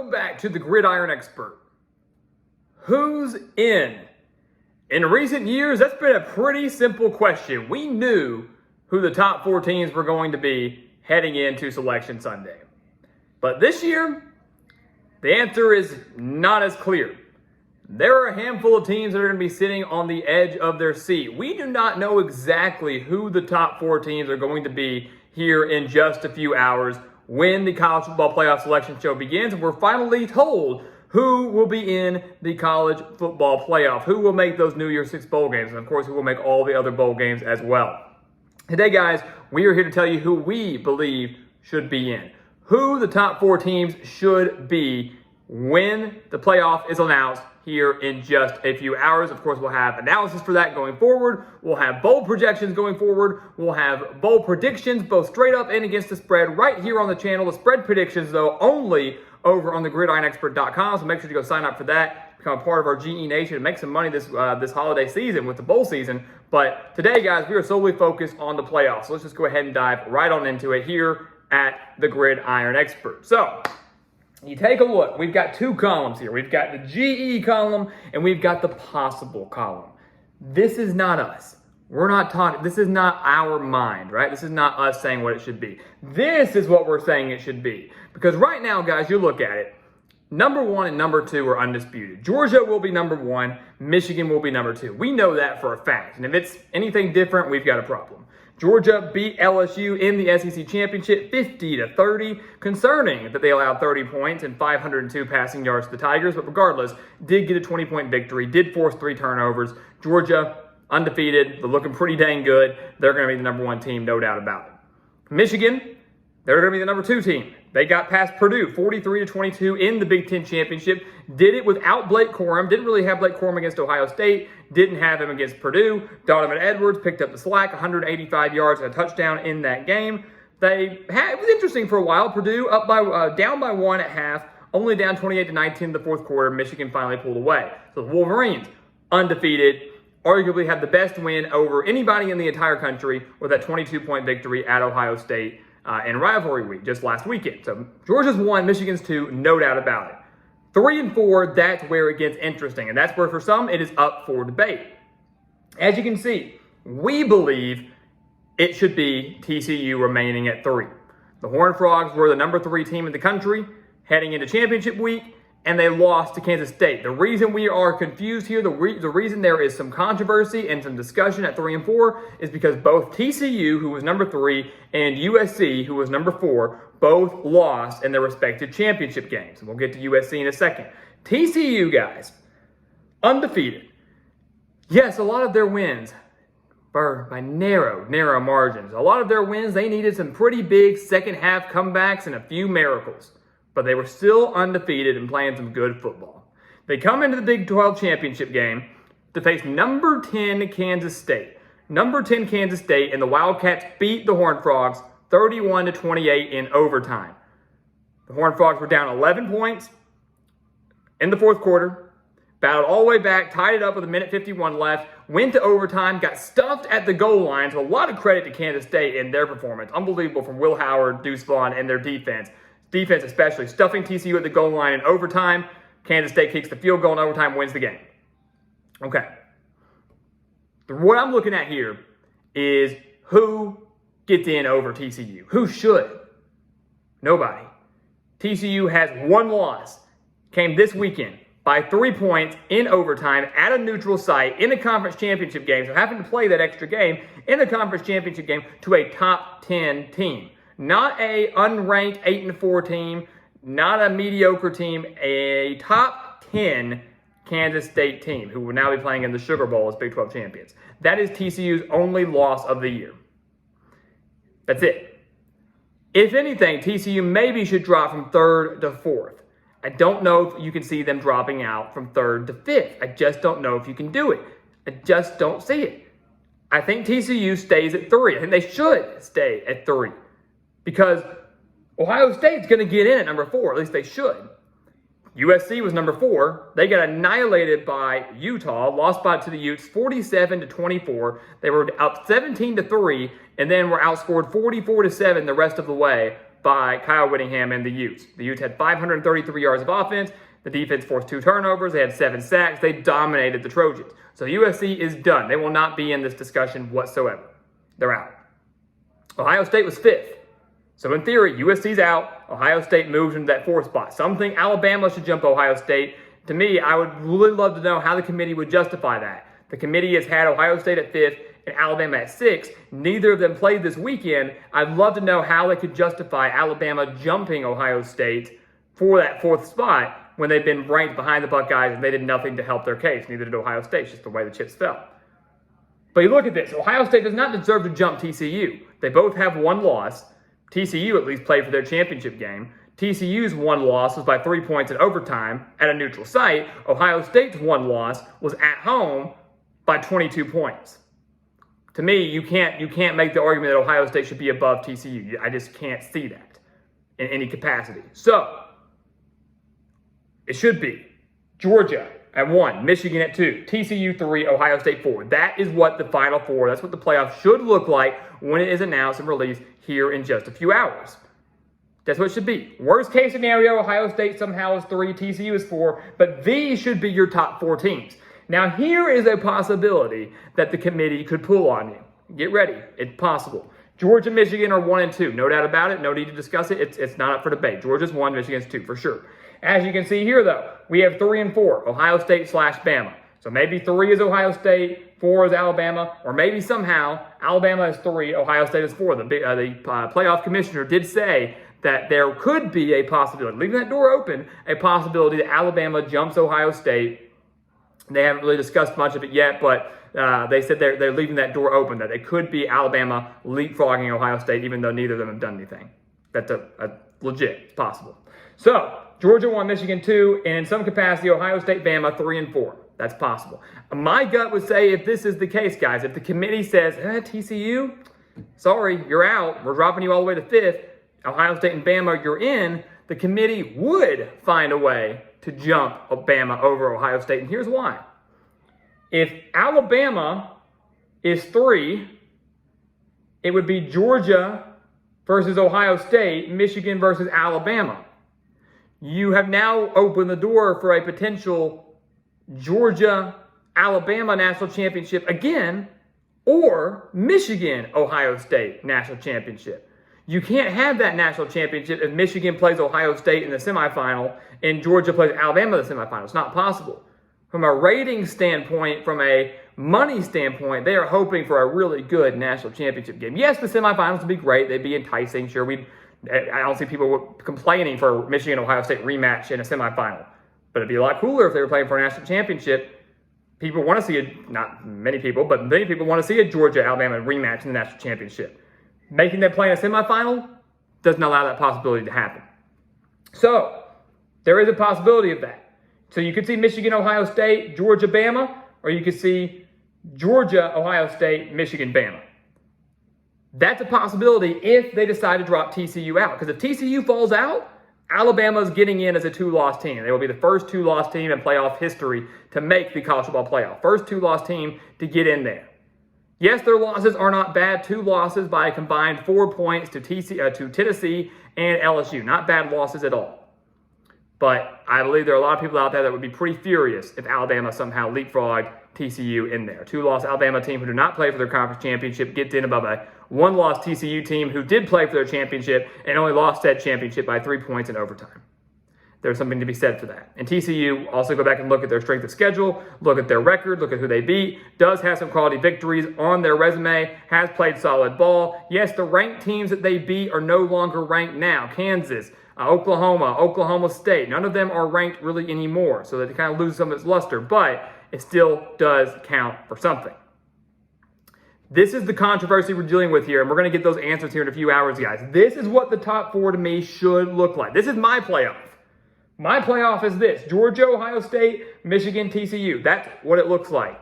Welcome back to the Gridiron Expert. Who's in? In recent years, that's been a pretty simple question. We knew who the top 4 teams were going to be heading into Selection Sunday. But this year, the answer is not as clear. There are a handful of teams that are going to be sitting on the edge of their seat. We do not know exactly who the top 4 teams are going to be here in just a few hours when the college football playoff selection show begins. And we're finally told who will be in the college football playoff, who will make those New Year's Six bowl games, and of course, who will make all the other bowl games as well. Today, guys, we are here to tell you who we believe should be in, who the top 4 teams should be when the playoff is announced here in just a few hours. Of course, we'll have analysis for that going forward. We'll have bowl projections going forward. We'll have bowl predictions, both straight up and against the spread, right here on the channel. The spread predictions, though, only over on the gridironexpert.com. So make sure to go sign up for that, become a part of our GE Nation, and make some money this holiday season with the bowl season. But today, guys, we are solely focused on the playoffs. So let's just go ahead and dive right on into it here at the Gridiron Expert. So you take a look. We've got 2 columns here. We've got the GE column and we've got the possible column. This is not us. We're not talking. This is not our mind, right? This is not us saying what it should be. This is what we're saying it should be. Because right now, guys, you look at it. Number 1 and number 2 are undisputed. Georgia will be number 1. Michigan will be number 2. We know that for a fact. And if it's anything different, we've got a problem. Georgia beat LSU in the SEC Championship 50-30, concerning that they allowed 30 points and 502 passing yards to the Tigers, but regardless, did get a 20-point victory, did force 3 turnovers. Georgia, undefeated, but looking pretty dang good. They're going to be the number 1 team, no doubt about it. Michigan, they're going to be the number 2 team. They got past Purdue 43-22 in the Big Ten Championship. Did it without Blake Corum. Didn't really have Blake Corum against Ohio State. Didn't have him against Purdue. Donovan Edwards picked up the slack, 185 yards and a touchdown in that game. It was interesting for a while. Purdue down by 1 at half, only down 28-19 in the fourth quarter. Michigan finally pulled away. So the Wolverines, undefeated, arguably had the best win over anybody in the entire country with that 22-point victory at Ohio State in rivalry week just last weekend. So Georgia's 1, Michigan's 2, no doubt about it. 3 and 4, that's where it gets interesting. And that's where for some it is up for debate. As you can see, we believe it should be TCU remaining at 3. The Horned Frogs were the number 3 team in the country heading into championship week, and they lost to Kansas State. The reason we are confused here, the reason there is some controversy and some discussion at 3 and 4 is because both TCU, who was number 3, and USC, who was number 4, both lost in their respective championship games. And we'll get to USC in a second. TCU, guys, undefeated. Yes, a lot of their wins were by narrow margins. A lot of their wins, they needed some pretty big second half comebacks and a few miracles. But they were still undefeated and playing some good football. They come into the Big 12 championship game to face number 10 Kansas State. Number 10 Kansas State, and the Wildcats beat the Horned Frogs 31-28 in overtime. The Horned Frogs were down 11 points in the fourth quarter, battled all the way back, tied it up with 1:51 left, went to overtime, got stuffed at the goal line. So a lot of credit to Kansas State in their performance. Unbelievable from Will Howard, Deuce Vaughn, and their defense. Defense especially, stuffing TCU at the goal line in overtime. Kansas State kicks the field goal in overtime, wins the game. Okay. What I'm looking at here is who gets in over TCU. Who should? Nobody. TCU has 1 loss. Came this weekend by 3 points in overtime at a neutral site in a conference championship game. So having to play that extra game in a conference championship game to a top 10 team. Not a unranked 8-4 team, not a mediocre team, a top 10 Kansas State team who will now be playing in the Sugar Bowl as Big 12 champions. That is TCU's only loss of the year. That's it. If anything, TCU maybe should drop from 3rd to 4th. I don't know if you can see them dropping out from 3rd to 5th. I just don't know if you can do it. I just don't see it. I think TCU stays at 3. I think they should stay at 3. Because Ohio State's going to get in at number 4. At least they should. USC was number 4. They got annihilated by Utah, lost by to the Utes 47-24. They were up 17-3, and then were outscored 44-7 the rest of the way by Kyle Whittingham and the Utes. The Utes had 533 yards of offense. The defense forced 2 turnovers. They had 7 sacks. They dominated the Trojans. So USC is done. They will not be in this discussion whatsoever. They're out. Ohio State was 5th. So in theory, USC's out. Ohio State moves into that 4th spot. Some think Alabama should jump Ohio State. To me, I would really love to know how the committee would justify that. The committee has had Ohio State at 5th and Alabama at 6th. Neither of them played this weekend. I'd love to know how they could justify Alabama jumping Ohio State for that 4th spot when they've been ranked behind the Buckeyes and they did nothing to help their case. Neither did Ohio State, just the way the chips fell. But you look at this. Ohio State does not deserve to jump TCU. They both have 1 loss. TCU at least played for their championship game. TCU's 1 loss was by 3 points in overtime at a neutral site. Ohio State's 1 loss was at home by 22 points. To me, you can't make the argument that Ohio State should be above TCU. I just can't see that in any capacity. So it should be Georgia at 1, Michigan at 2, TCU 3, Ohio State 4. That is what the Final Four, that's what the playoffs should look like when it is announced and released here in just a few hours. That's what it should be. Worst case scenario, Ohio State somehow is 3, TCU is 4, but these should be your top 4 teams. Now, here is a possibility that the committee could pull on you. Get ready. It's possible. Georgia, Michigan are 1 and 2. No doubt about it. No need to discuss it. It's not up for debate. Georgia's 1, Michigan's 2 for sure. As you can see here, though, we have 3 and 4, Ohio State / Bama. So maybe 3 is Ohio State, 4 is Alabama, or maybe somehow Alabama is 3, Ohio State is 4. The playoff commissioner did say that there could be a possibility, leaving that door open, a possibility that Alabama jumps Ohio State. They haven't really discussed much of it yet, but they said they're leaving that door open, that it could be Alabama leapfrogging Ohio State, even though neither of them have done anything. That's a legit possible. So Georgia 1, Michigan 2, and in some capacity, Ohio State, Bama 3 and 4. That's possible. My gut would say if this is the case, guys, if the committee says, TCU, sorry, you're out. We're dropping you all the way to 5th. Ohio State and Bama, you're in. The committee would find a way to jump Bama over Ohio State. And here's why. If Alabama is 3, it would be Georgia versus Ohio State, Michigan versus Alabama. You have now opened the door for a potential Georgia-Alabama national championship again, or Michigan-Ohio State national championship. You can't have that national championship if Michigan plays Ohio State in the semifinal and Georgia plays Alabama in the semifinal. It's not possible. From a rating standpoint, from a money standpoint, they are hoping for a really good national championship game. Yes, the semifinals would be great. They'd be enticing. Sure, I don't see people complaining for Michigan-Ohio State rematch in a semifinal. But it'd be a lot cooler if they were playing for a national championship. People want to see not many people, but many people want to see a Georgia-Alabama rematch in the national championship. Making them play in a semifinal doesn't allow that possibility to happen. So there is a possibility of that. So you could see Michigan, Ohio State, Georgia, Bama, or you could see Georgia, Ohio State, Michigan, Bama. That's a possibility if they decide to drop TCU out. Because if TCU falls out, Alabama's getting in as a 2-loss team. They will be the first 2-loss team in playoff history to make the college football playoff. First 2-loss team to get in there. Yes, their losses are not bad. 2 losses by a combined 4 points to Tennessee and LSU. Not bad losses at all. But I believe there are a lot of people out there that would be pretty furious if Alabama somehow leapfrogged TCU in there. 2-loss Alabama team who do not play for their conference championship gets in above a 1-loss TCU team who did play for their championship and only lost that championship by 3 points in overtime. There's something to be said for that. And TCU, also go back and look at their strength of schedule, look at their record, look at who they beat, does have some quality victories on their resume, has played solid ball. Yes, the ranked teams that they beat are no longer ranked now. Kansas, Oklahoma, Oklahoma State, none of them are ranked really anymore, so that it kind of loses some of its luster, but it still does count for something. This is the controversy we're dealing with here, and we're going to get those answers here in a few hours, guys. This is what the top 4 to me should look like. This is my playoff. My playoff is this: Georgia, Ohio State, Michigan, TCU. That's what it looks like.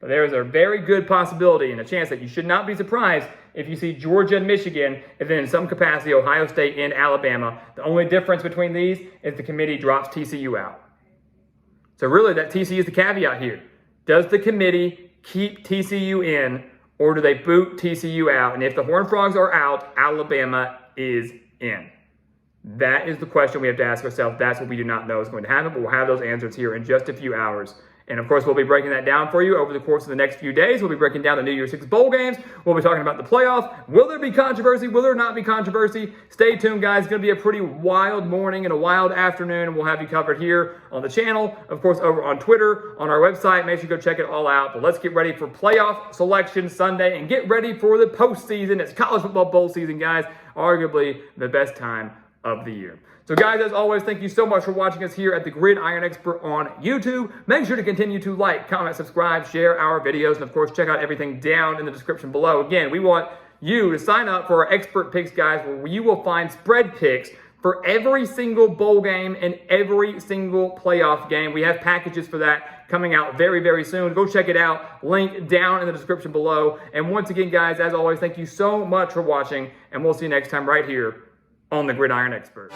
But there is a very good possibility and a chance that you should not be surprised if you see Georgia and Michigan, and then in some capacity Ohio State and Alabama. The only difference between these is the committee drops TCU out. So really that TCU is the caveat here. Does the committee keep TCU in, or do they boot TCU out? And if the Horned Frogs are out, Alabama is in? That is the question we have to ask ourselves. That's what we do not know is going to happen, but we'll have those answers here in just a few hours. And of course, we'll be breaking that down for you over the course of the next few days. We'll be breaking down the New Year's Six bowl games. We'll be talking about the playoff. Will there be controversy? Will there not be controversy? Stay tuned, guys. It's going to be a pretty wild morning and a wild afternoon, and we'll have you covered here on the channel. Of course, over on Twitter, on our website. Make sure you go check it all out. But let's get ready for playoff selection Sunday and get ready for the postseason. It's college football bowl season, guys. Arguably the best time of the year. So guys, as always, thank you so much for watching us here at the Gridiron Expert on YouTube. Make sure to continue to like, comment, subscribe, share our videos, and of course, check out everything down in the description below. Again, we want you to sign up for our Expert Picks, guys, where you will find spread picks for every single bowl game and every single playoff game. We have packages for that coming out very, very soon. Go check it out. Link down in the description below. And once again, guys, as always, thank you so much for watching, and we'll see you next time right here on the Gridiron Expert.